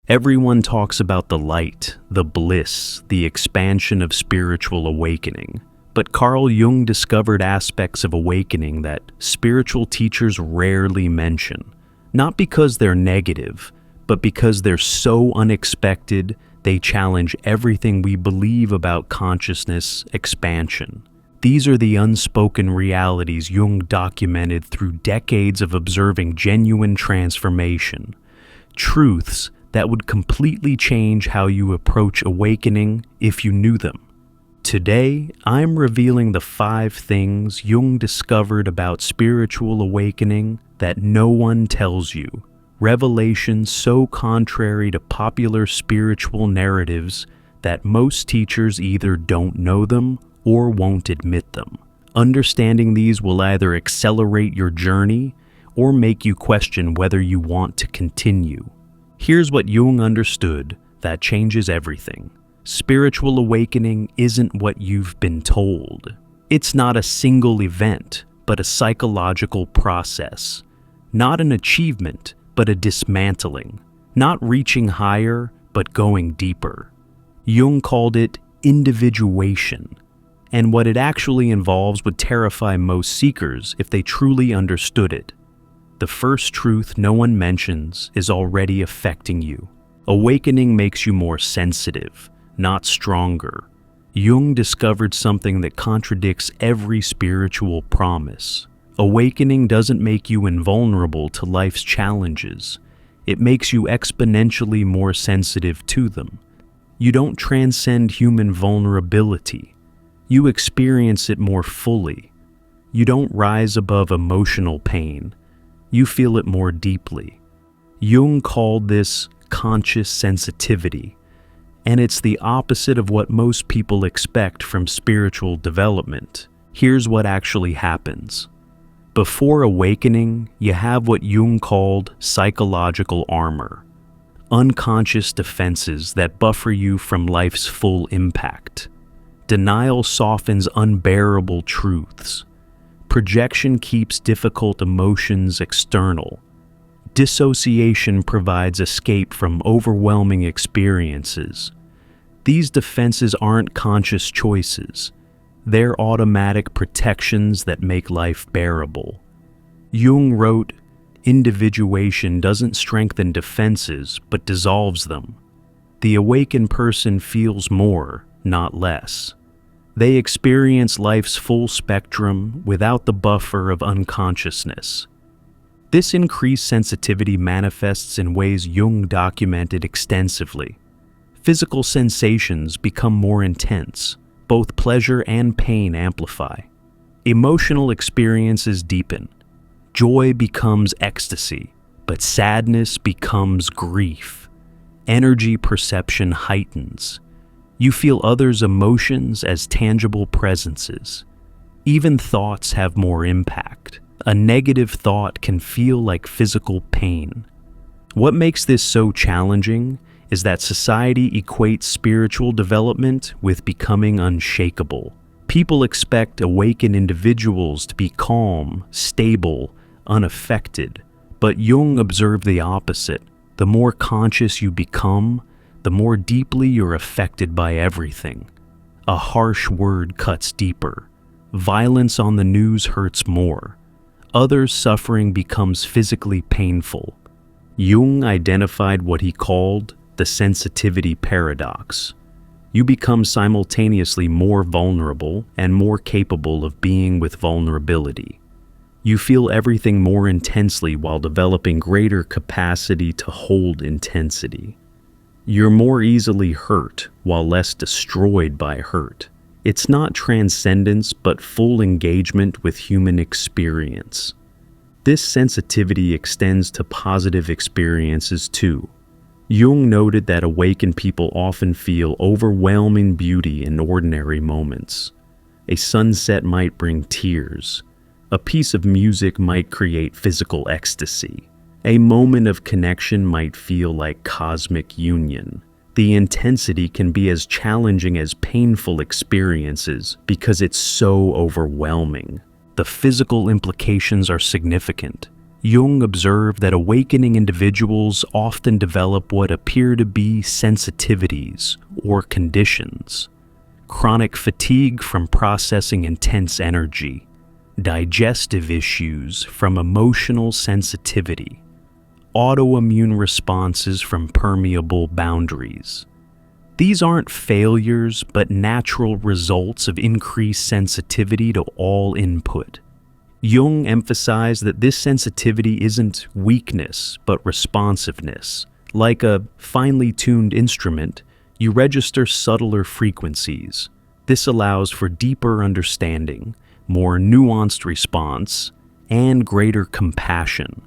Everyone talks about the light, the bliss, the expansion of spiritual awakening. But Carl Jung discovered aspects of awakening that spiritual teachers rarely mention. Not because they're negative, but because they're so unexpected, they challenge everything we believe about consciousness expansion. These are the unspoken realities Jung documented through decades of observing genuine transformation. Truths that would completely change how you approach awakening if you knew them. Today, I'm revealing the 5 things Jung discovered about spiritual awakening that no one tells you. Revelations so contrary to popular spiritual narratives that most teachers either don't know them or won't admit them. Understanding these will either accelerate your journey or make you question whether you want to continue. Here's what Jung understood that changes everything. Spiritual awakening isn't what you've been told. It's not a single event, but a psychological process. Not an achievement, but a dismantling. Not reaching higher, but going deeper. Jung called it individuation, and what it actually involves would terrify most seekers if they truly understood it. The first truth no one mentions is already affecting you. Awakening makes you more sensitive, not stronger. Jung discovered something that contradicts every spiritual promise. Awakening doesn't make you invulnerable to life's challenges. It makes you exponentially more sensitive to them. You don't transcend human vulnerability. You experience it more fully. You don't rise above emotional pain. You feel it more deeply. Jung called this conscious sensitivity, and it's the opposite of what most people expect from spiritual development. Here's what actually happens. Before awakening, you have what Jung called psychological armor, unconscious defenses that buffer you from life's full impact. Denial softens unbearable truths. Projection keeps difficult emotions external. Dissociation provides escape from overwhelming experiences. These defenses aren't conscious choices. They're automatic protections that make life bearable. Jung wrote, "Individuation doesn't strengthen defenses, but dissolves them." The awakened person feels more, not less. They experience life's full spectrum without the buffer of unconsciousness. This increased sensitivity manifests in ways Jung documented extensively. Physical sensations become more intense. Both pleasure and pain amplify. Emotional experiences deepen. Joy becomes ecstasy, but sadness becomes grief. Energy perception heightens. You feel others' emotions as tangible presences. Even thoughts have more impact. A negative thought can feel like physical pain. What makes this so challenging is that society equates spiritual development with becoming unshakable. People expect awakened individuals to be calm, stable, unaffected. But Jung observed the opposite. The more conscious you become, the more deeply you're affected by everything. A harsh word cuts deeper. Violence on the news hurts more. Others' suffering becomes physically painful. Jung identified what he called the sensitivity paradox. You become simultaneously more vulnerable and more capable of being with vulnerability. You feel everything more intensely while developing greater capacity to hold intensity. You're more easily hurt while less destroyed by hurt. It's not transcendence, but full engagement with human experience. This sensitivity extends to positive experiences too. Jung noted that awakened people often feel overwhelming beauty in ordinary moments. A sunset might bring tears. A piece of music might create physical ecstasy. A moment of connection might feel like cosmic union. The intensity can be as challenging as painful experiences because it's so overwhelming. The physical implications are significant. Jung observed that awakening individuals often develop what appear to be sensitivities or conditions: chronic fatigue from processing intense energy, digestive issues from emotional sensitivity, autoimmune responses from permeable boundaries. These aren't failures, but natural results of increased sensitivity to all input. Jung emphasized that this sensitivity isn't weakness, but responsiveness. Like a finely tuned instrument, you register subtler frequencies. This allows for deeper understanding, more nuanced response, and greater compassion.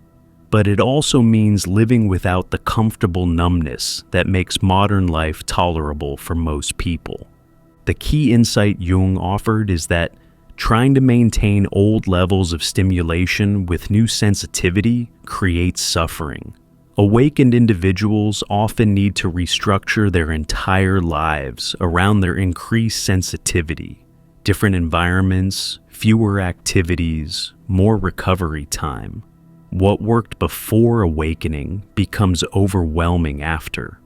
But it also means living without the comfortable numbness that makes modern life tolerable for most people. The key insight Jung offered is that trying to maintain old levels of stimulation with new sensitivity creates suffering. Awakened individuals often need to restructure their entire lives around their increased sensitivity. Different environments, fewer activities, more recovery time. What worked before awakening becomes overwhelming after.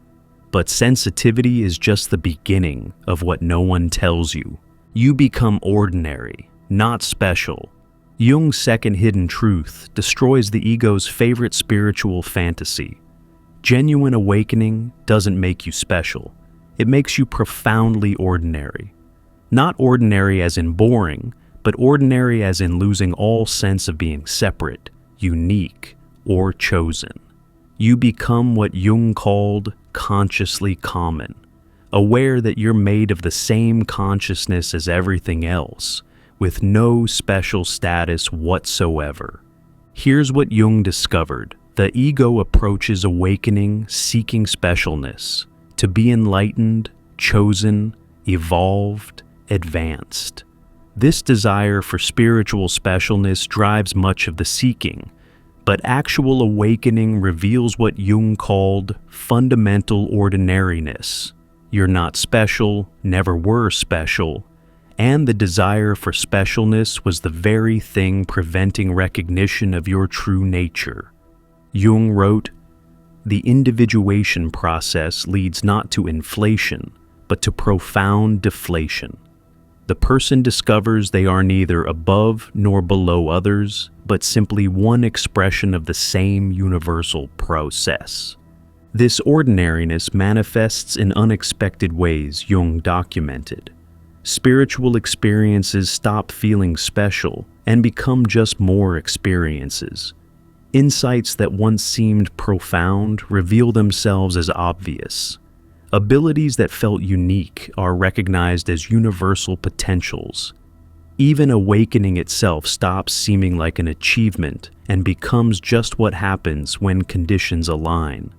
But sensitivity is just the beginning of what no one tells you. You become ordinary, not special. Jung's second hidden truth destroys the ego's favorite spiritual fantasy. Genuine awakening doesn't make you special. It makes you profoundly ordinary. Not ordinary as in boring, but ordinary as in losing all sense of being separate, unique, or chosen. You become what Jung called consciously common, aware that you're made of the same consciousness as everything else, with no special status whatsoever. Here's what Jung discovered. The ego approaches awakening seeking specialness, to be enlightened, chosen, evolved, advanced. This desire for spiritual specialness drives much of the seeking, but actual awakening reveals what Jung called fundamental ordinariness. You're not special, never were special, and the desire for specialness was the very thing preventing recognition of your true nature. Jung wrote, "The individuation process leads not to inflation, but to profound deflation. The person discovers they are neither above nor below others, but simply one expression of the same universal process." This ordinariness manifests in unexpected ways, Jung documented. Spiritual experiences stop feeling special and become just more experiences. Insights that once seemed profound reveal themselves as obvious. Abilities that felt unique are recognized as universal potentials. Even awakening itself stops seeming like an achievement and becomes just what happens when conditions align.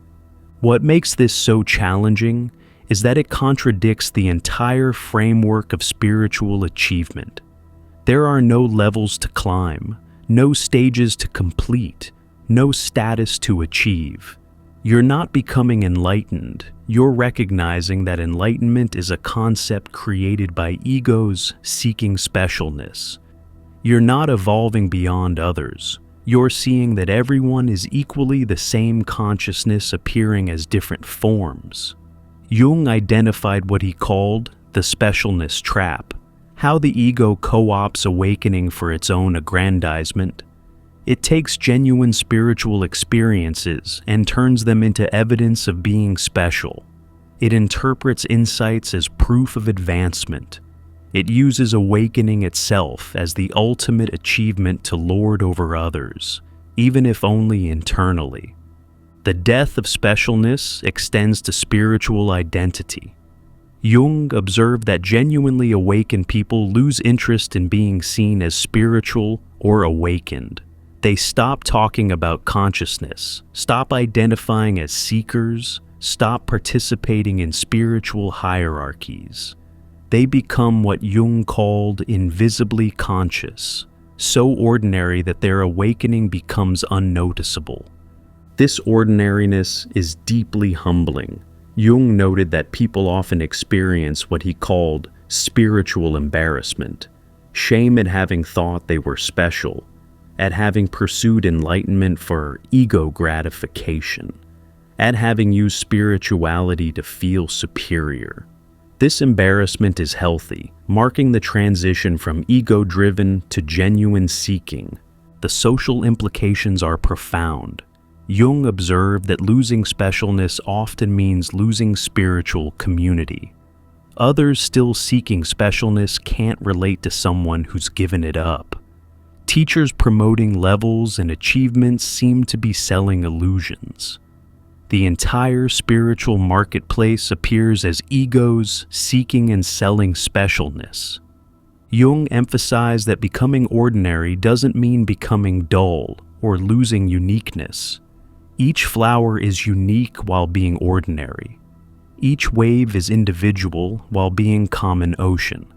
What makes this so challenging is that it contradicts the entire framework of spiritual achievement. There are no levels to climb, no stages to complete, no status to achieve. You're not becoming enlightened, you're recognizing that enlightenment is a concept created by egos seeking specialness. You're not evolving beyond others, you're seeing that everyone is equally the same consciousness appearing as different forms. Jung identified what he called the specialness trap, how the ego co-opts awakening for its own aggrandizement. It takes genuine spiritual experiences and turns them into evidence of being special. It interprets insights as proof of advancement. It uses awakening itself as the ultimate achievement to lord over others, even if only internally. The death of specialness extends to spiritual identity. Jung observed that genuinely awakened people lose interest in being seen as spiritual or awakened. They stop talking about consciousness, stop identifying as seekers, stop participating in spiritual hierarchies. They become what Jung called invisibly conscious, so ordinary that their awakening becomes unnoticeable. This ordinariness is deeply humbling. Jung noted that people often experience what he called spiritual embarrassment, shame at having thought they were special, at having pursued enlightenment for ego gratification, at having used spirituality to feel superior. This embarrassment is healthy, marking the transition from ego-driven to genuine seeking. The social implications are profound. Jung observed that losing specialness often means losing spiritual community. Others still seeking specialness can't relate to someone who's given it up. Teachers promoting levels and achievements seem to be selling illusions. The entire spiritual marketplace appears as egos seeking and selling specialness. Jung emphasized that becoming ordinary doesn't mean becoming dull or losing uniqueness. Each flower is unique while being ordinary. Each wave is individual while being common ocean.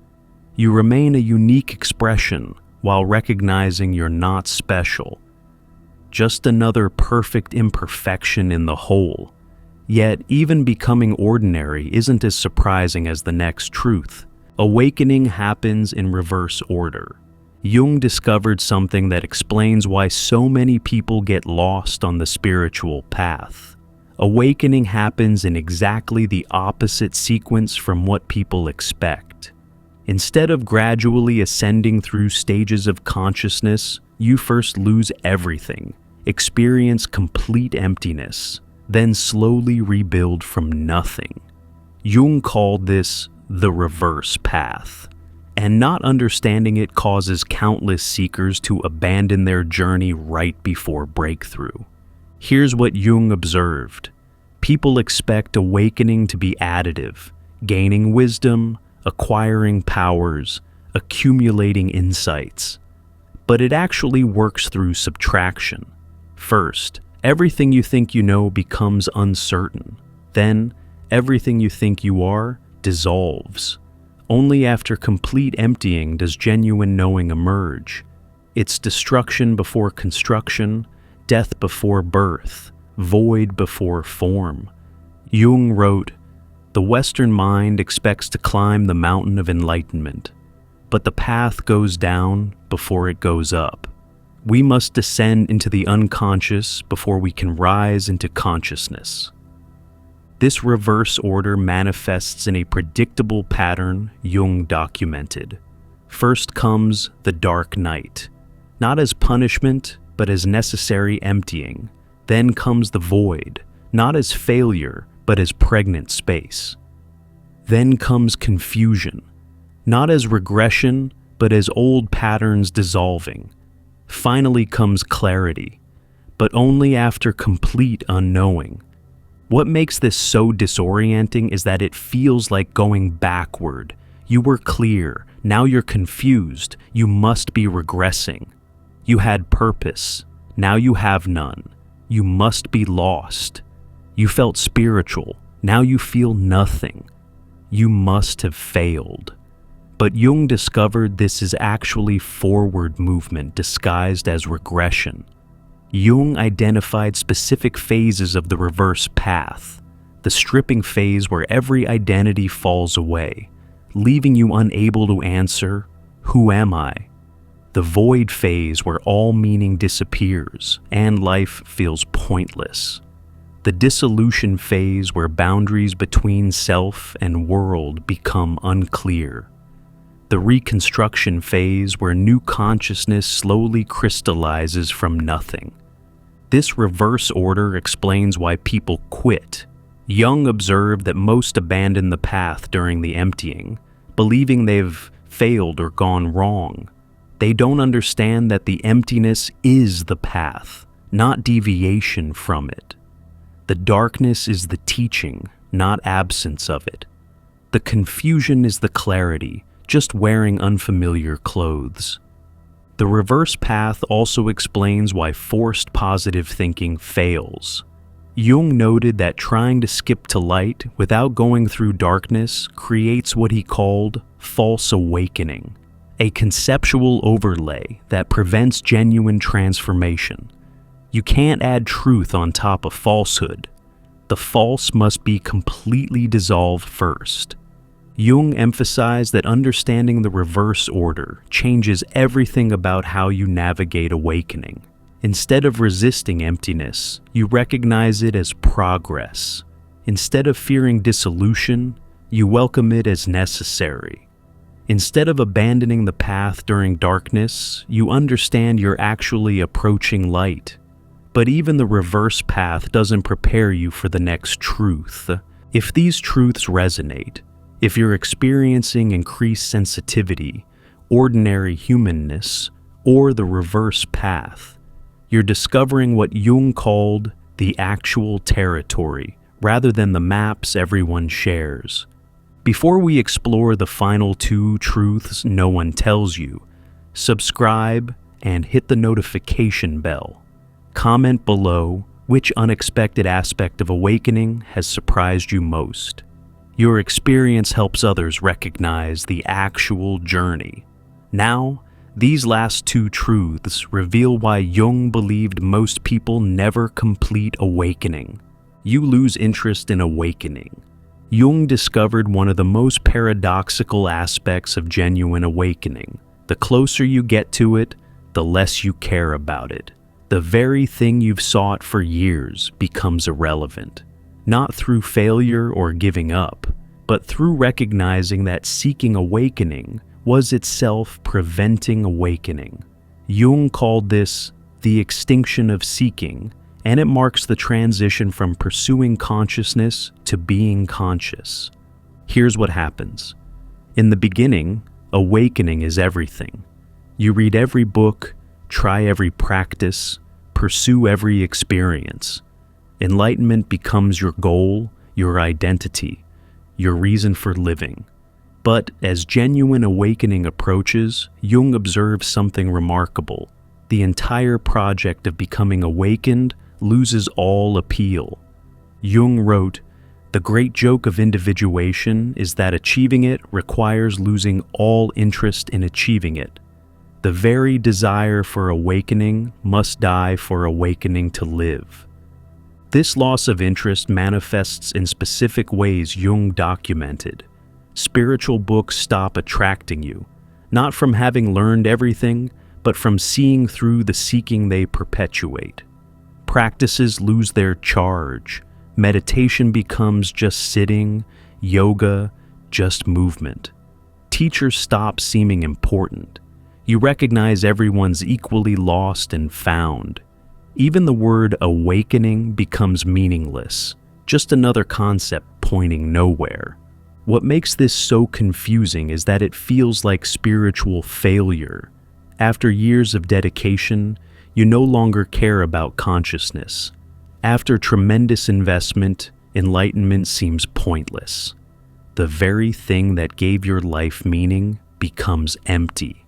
You remain a unique expression while recognizing you're not special. Just another perfect imperfection in the whole. Yet, even becoming ordinary isn't as surprising as the next truth. Awakening happens in reverse order. Jung discovered something that explains why so many people get lost on the spiritual path. Awakening happens in exactly the opposite sequence from what people expect. Instead of gradually ascending through stages of consciousness, you first lose everything, experience complete emptiness, then slowly rebuild from nothing. Jung called this the reverse path, and not understanding it causes countless seekers to abandon their journey right before breakthrough. Here's what Jung observed. People expect awakening to be additive, gaining wisdom, acquiring powers, accumulating insights. But it actually works through subtraction. First, everything you think you know becomes uncertain. Then, everything you think you are dissolves. Only after complete emptying does genuine knowing emerge. It's destruction before construction, death before birth, void before form. Jung wrote, "The Western mind expects to climb the mountain of enlightenment, but the path goes down before it goes up. We must descend into the unconscious before we can rise into consciousness." This reverse order manifests in a predictable pattern Jung documented. First comes the dark night, not as punishment, but as necessary emptying. Then comes the void, not as failure, but as pregnant space. Then comes confusion, not as regression, but as old patterns dissolving. Finally comes clarity, but only after complete unknowing. What makes this so disorienting is that it feels like going backward. You were clear, now you're confused, you must be regressing. You had purpose, now you have none. You must be lost. You felt spiritual, now you feel nothing. You must have failed. But Jung discovered this is actually forward movement disguised as regression. Jung identified specific phases of the reverse path, the stripping phase where every identity falls away, leaving you unable to answer, "Who am I?" The void phase where all meaning disappears and life feels pointless. The dissolution phase where boundaries between self and world become unclear. The reconstruction phase where new consciousness slowly crystallizes from nothing. This reverse order explains why people quit. Jung observed that most abandon the path during the emptying, believing they've failed or gone wrong. They don't understand that the emptiness is the path, not deviation from it. The darkness is the teaching, not absence of it. The confusion is the clarity, just wearing unfamiliar clothes. The reverse path also explains why forced positive thinking fails. Jung noted that trying to skip to light without going through darkness creates what he called false awakening, a conceptual overlay that prevents genuine transformation. You can't add truth on top of falsehood. The false must be completely dissolved first. Jung emphasized that understanding the reverse order changes everything about how you navigate awakening. Instead of resisting emptiness, you recognize it as progress. Instead of fearing dissolution, you welcome it as necessary. Instead of abandoning the path during darkness, you understand you're actually approaching light. But even the reverse path doesn't prepare you for the next truth. If these truths resonate, if you're experiencing increased sensitivity, ordinary humanness, or the reverse path, you're discovering what Jung called the actual territory, rather than the maps everyone shares. Before we explore the final two truths no one tells you, subscribe and hit the notification bell. Comment below which unexpected aspect of awakening has surprised you most. Your experience helps others recognize the actual journey. Now, these last two truths reveal why Jung believed most people never complete awakening. You lose interest in awakening. Jung discovered one of the most paradoxical aspects of genuine awakening. The closer you get to it, the less you care about it. The very thing you've sought for years becomes irrelevant. Not through failure or giving up, but through recognizing that seeking awakening was itself preventing awakening. Jung called this the extinction of seeking, and it marks the transition from pursuing consciousness to being conscious. Here's what happens. In the beginning, awakening is everything. You read every book, try every practice, pursue every experience. Enlightenment becomes your goal, your identity, your reason for living. But as genuine awakening approaches, Jung observes something remarkable. The entire project of becoming awakened loses all appeal. Jung wrote, "The great joke of individuation is that achieving it requires losing all interest in achieving it. The very desire for awakening must die for awakening to live." This loss of interest manifests in specific ways Jung documented. Spiritual books stop attracting you, not from having learned everything, but from seeing through the seeking they perpetuate. Practices lose their charge. Meditation becomes just sitting, yoga, just movement. Teachers stop seeming important. You recognize everyone's equally lost and found. Even the word awakening becomes meaningless, just another concept pointing nowhere. What makes this so confusing is that it feels like spiritual failure. After years of dedication, you no longer care about consciousness. After tremendous investment, enlightenment seems pointless. The very thing that gave your life meaning becomes empty.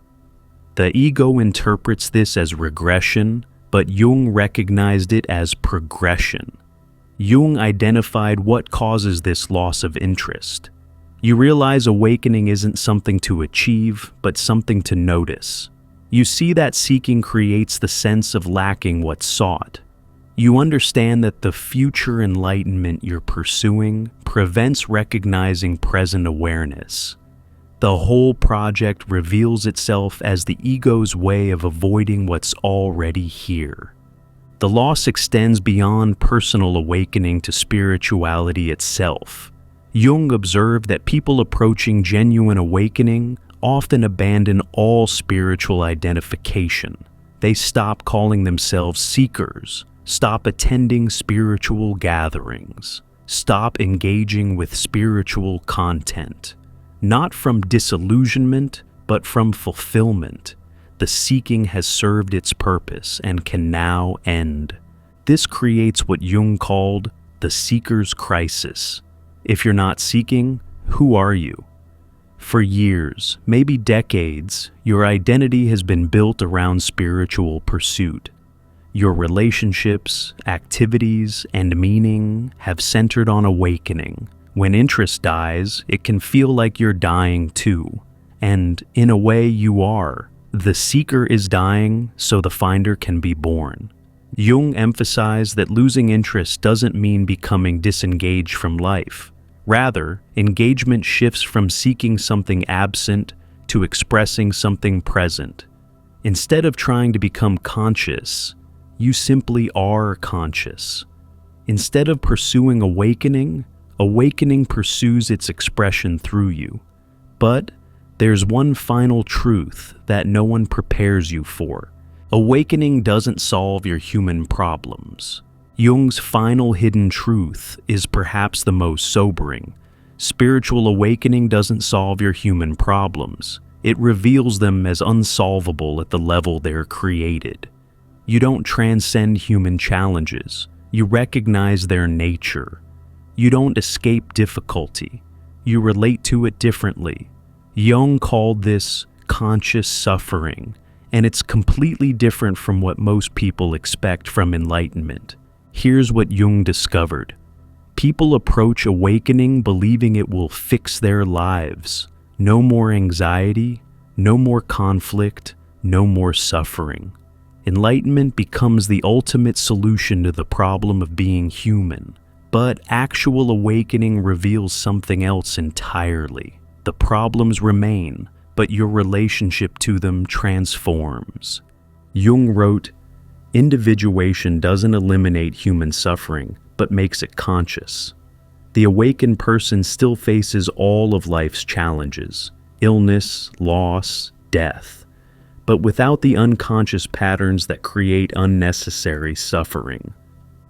The ego interprets this as regression, but Jung recognized it as progression. Jung identified what causes this loss of interest. You realize awakening isn't something to achieve, but something to notice. You see that seeking creates the sense of lacking what's sought. You understand that the future enlightenment you're pursuing prevents recognizing present awareness. The whole project reveals itself as the ego's way of avoiding what's already here. The loss extends beyond personal awakening to spirituality itself. Jung observed that people approaching genuine awakening often abandon all spiritual identification. They stop calling themselves seekers, stop attending spiritual gatherings, stop engaging with spiritual content. Not from disillusionment, but from fulfillment. The seeking has served its purpose and can now end. This creates what Jung called the seeker's crisis. If you're not seeking, who are you? For years, maybe decades, your identity has been built around spiritual pursuit. Your relationships, activities, and meaning have centered on awakening. When interest dies, it can feel like you're dying too. And in a way, you are. The seeker is dying, so the finder can be born. Jung emphasized that losing interest doesn't mean becoming disengaged from life. Rather, engagement shifts from seeking something absent to expressing something present. Instead of trying to become conscious, you simply are conscious. Instead of pursuing awakening, awakening pursues its expression through you. But there's one final truth that no one prepares you for. Awakening doesn't solve your human problems. Jung's final hidden truth is perhaps the most sobering. Spiritual awakening doesn't solve your human problems. It reveals them as unsolvable at the level they're created. You don't transcend human challenges. You recognize their nature. You don't escape difficulty. You relate to it differently. Jung called this conscious suffering, and it's completely different from what most people expect from enlightenment. Here's what Jung discovered. People approach awakening believing it will fix their lives. No more anxiety, no more conflict, no more suffering. Enlightenment becomes the ultimate solution to the problem of being human. But actual awakening reveals something else entirely. The problems remain, but your relationship to them transforms. Jung wrote, "Individuation doesn't eliminate human suffering, but makes it conscious." The awakened person still faces all of life's challenges, illness, loss, death, but without the unconscious patterns that create unnecessary suffering.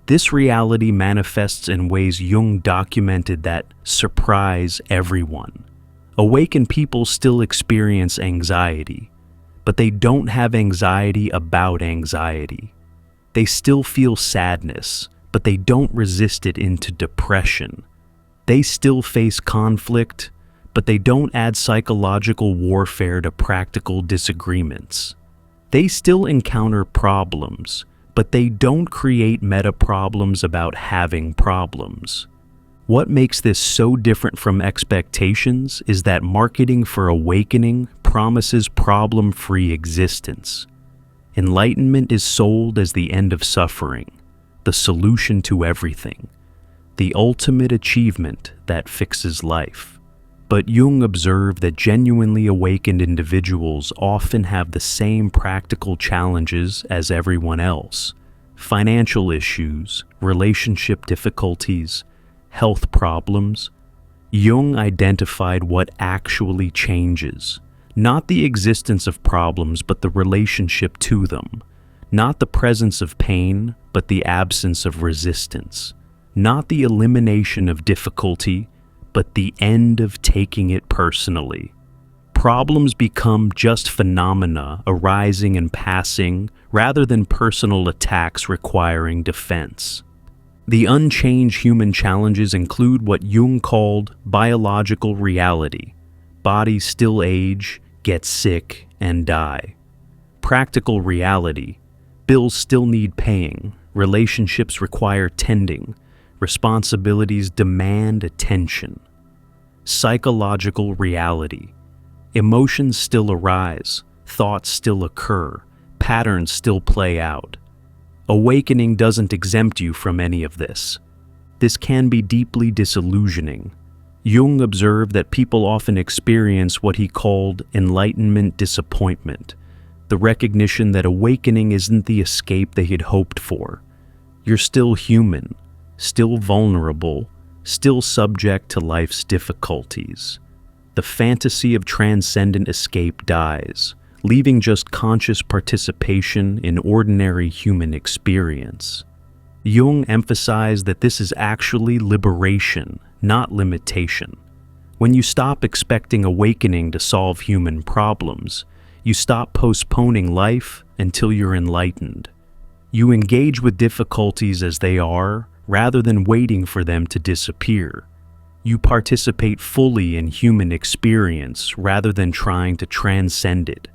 This reality manifests in ways Jung documented that surprise everyone. Awakened people still experience anxiety, but they don't have anxiety about anxiety. They still feel sadness, but they don't resist it into depression. They still face conflict, but they don't add psychological warfare to practical disagreements. They still encounter problems, but they don't create meta-problems about having problems. What makes this so different from expectations is that marketing for awakening promises problem-free existence. Enlightenment is sold as the end of suffering, the solution to everything, the ultimate achievement that fixes life. But Jung observed that genuinely awakened individuals often have the same practical challenges as everyone else: financial issues, relationship difficulties, health problems. Jung identified what actually changes, not the existence of problems, but the relationship to them, not the presence of pain, but the absence of resistance, not the elimination of difficulty, but the end of taking it personally. Problems become just phenomena arising and passing rather than personal attacks requiring defense. The unchanged human challenges include what Jung called biological reality. Bodies still age, get sick, and die. Practical reality. Bills still need paying. Relationships require tending. Responsibilities demand attention. Psychological reality. Emotions still arise. Thoughts still occur. Patterns still play out. Awakening doesn't exempt you from any of this. This can be deeply disillusioning. Jung observed that people often experience what he called enlightenment disappointment, the recognition that awakening isn't the escape they had hoped for. You're still human, still vulnerable, still subject to life's difficulties. The fantasy of transcendent escape dies, leaving just conscious participation in ordinary human experience. Jung emphasized that this is actually liberation, not limitation. When you stop expecting awakening to solve human problems, you stop postponing life until you're enlightened. You engage with difficulties as they are, rather than waiting for them to disappear. You participate fully in human experience rather than trying to transcend it.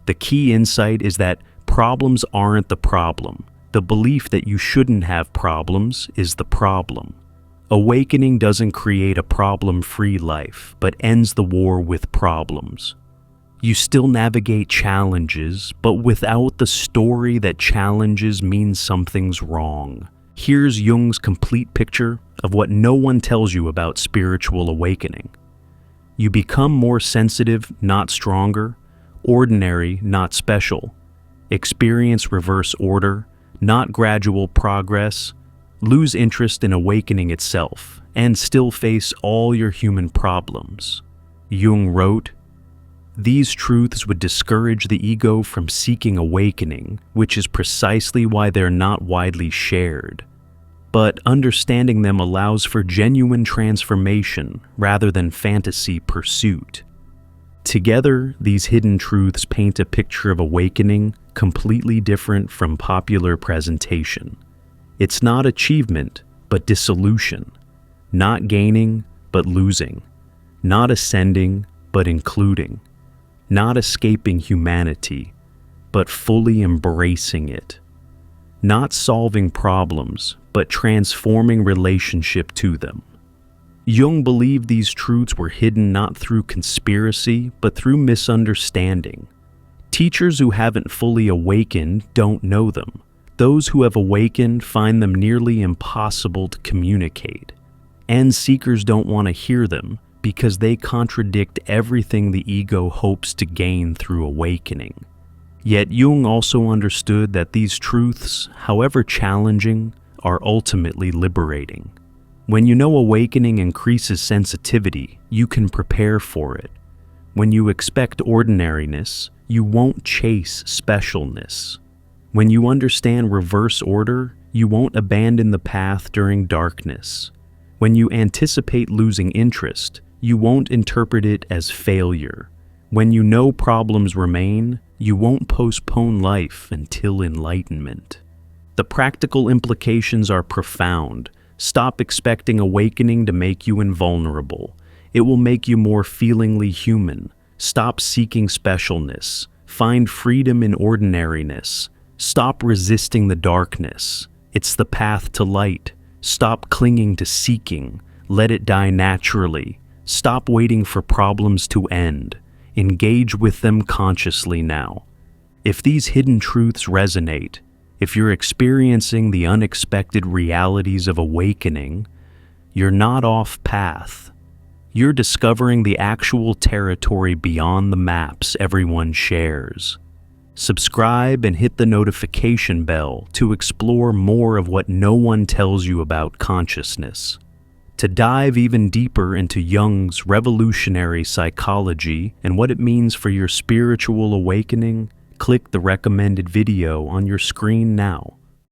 The key insight is that problems aren't the problem. The belief that you shouldn't have problems is the problem. Awakening doesn't create a problem-free life, but ends the war with problems. You still navigate challenges, but without the story that challenges mean something's wrong. Here's Jung's complete picture of what no one tells you about spiritual awakening. You become more sensitive, not stronger; ordinary, not special; experience reverse order, not gradual progress; lose interest in awakening itself, and still face all your human problems. Jung wrote, "These truths would discourage the ego from seeking awakening, which is precisely why they're not widely shared. But understanding them allows for genuine transformation rather than fantasy pursuit." Together, these hidden truths paint a picture of awakening completely different from popular presentation. It's not achievement, but dissolution; not gaining, but losing; not ascending, but including; not escaping humanity, but fully embracing it; not solving problems, but transforming relationship to them. Jung believed these truths were hidden not through conspiracy, but through misunderstanding. Teachers who haven't fully awakened don't know them. Those who have awakened find them nearly impossible to communicate. And seekers don't want to hear them because they contradict everything the ego hopes to gain through awakening. Yet Jung also understood that these truths, however challenging, are ultimately liberating. When you know awakening increases sensitivity, you can prepare for it. When you expect ordinariness, you won't chase specialness. When you understand reverse order, you won't abandon the path during darkness. When you anticipate losing interest, you won't interpret it as failure. When you know problems remain, you won't postpone life until enlightenment. The practical implications are profound. Stop expecting awakening to make you invulnerable. It will make you more feelingly human. Stop seeking specialness. Find freedom in ordinariness. Stop resisting the darkness. It's the path to light. Stop clinging to seeking. Let it die naturally. Stop waiting for problems to end. Engage with them consciously now. If these hidden truths resonate, if you're experiencing the unexpected realities of awakening, you're not off path. You're discovering the actual territory beyond the maps everyone shares. Subscribe and hit the notification bell to explore more of what no one tells you about consciousness. To dive even deeper into Jung's revolutionary psychology and what it means for your spiritual awakening, click the recommended video on your screen now.